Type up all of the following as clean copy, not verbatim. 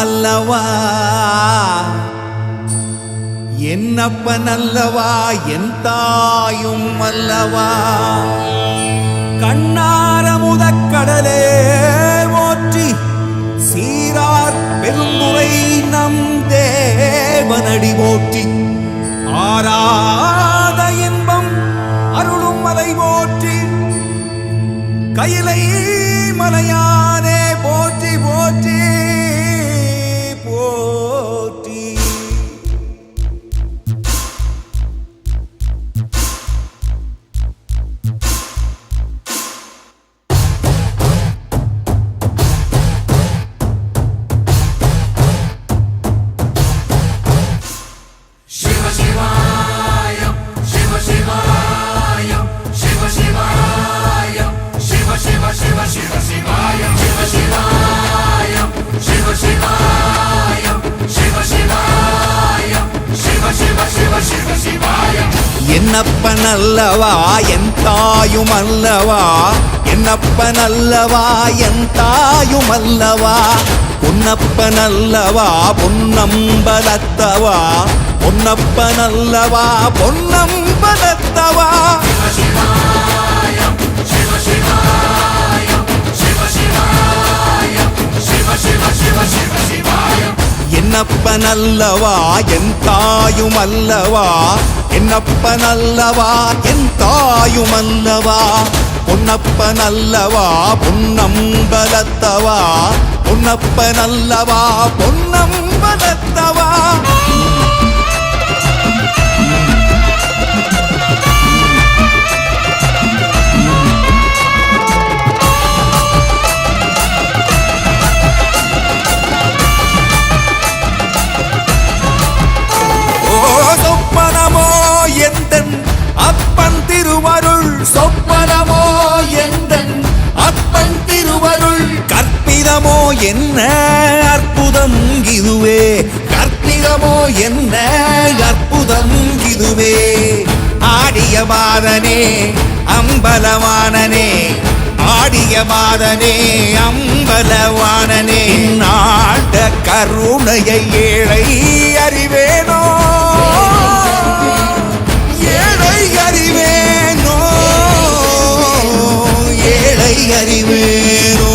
அல்லவா என்னப்பன் அல்லவா என் தாயும் அல்லவா கண்ணார முதக்கடலே போற்றி சீரார் பெருந்துரை நம் தேவனடி போற்றி ஆராத இன்பம் அருளும் மலை போற்றி கையிலை மலையானே போற்றி போற்றி போற்றி என்னப்பன் அல்லவா என் தாயும் அல்லவா என்னப்பன் அல்லவா என் தாயும் அல்லவா பொன்னப்பன் அல்லவா பொன்னம்பலத்தவா பொன்னப்பன் அல்லவா பொன்னம்பலத்தவா என்னப்பன் அல்லவா என் தாயும் அல்லவா என்னப்பன் அல்லவா என் தாயும் அல்லவா பொன்னப்பன் அல்லவா பொன்னம்பலத்தவா பொன்னப்பன் அல்லவா பொன்னம்பலத்தவா சொப்பனமோ எந்தன் அப்பன் திருவருள் சொப்பனமோ எந்தன் அப்பன் திருவருள் கற்பிதமோ என்ன அற்புதம் இதுவே கற்பிதமோ என்ன அற்புதம் இதுவே ஆடிய பாதனே அம்பலவானனே ஆடிய பாதனே அம்பலவானனே நாட கருணையை ஏழை அறிவேனோ ஏழை அறிவேனோ ஏழை அறிவேனோ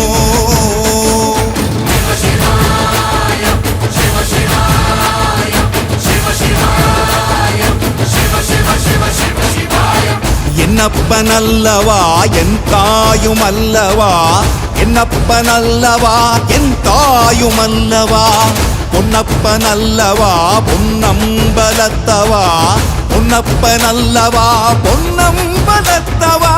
என்னப்பன் அல்லவா என் தாயும் அல்லவா என்னப்பன் அல்லவா என் தாயும் அல்லவா பொன்னப்பன் அல்லவா பொன்னம்பலத்தவா பொன்னப்பன் அல்லவா பொன்னம்பலத்தவா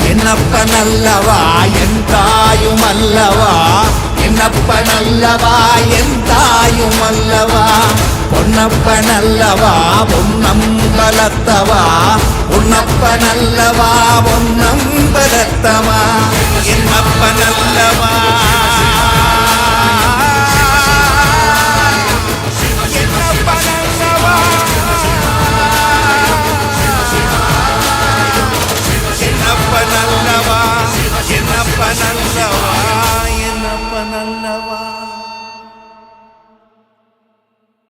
என்னப்பன் அல்லவா என் தாயும் அல்லவா என்னப்பன் அல்லவா என் தாயும் அல்லவா பொன்னப்பன் அல்லவா பொன்னம்பலத்தவா பொன்னப்பன் அல்லவா பொன்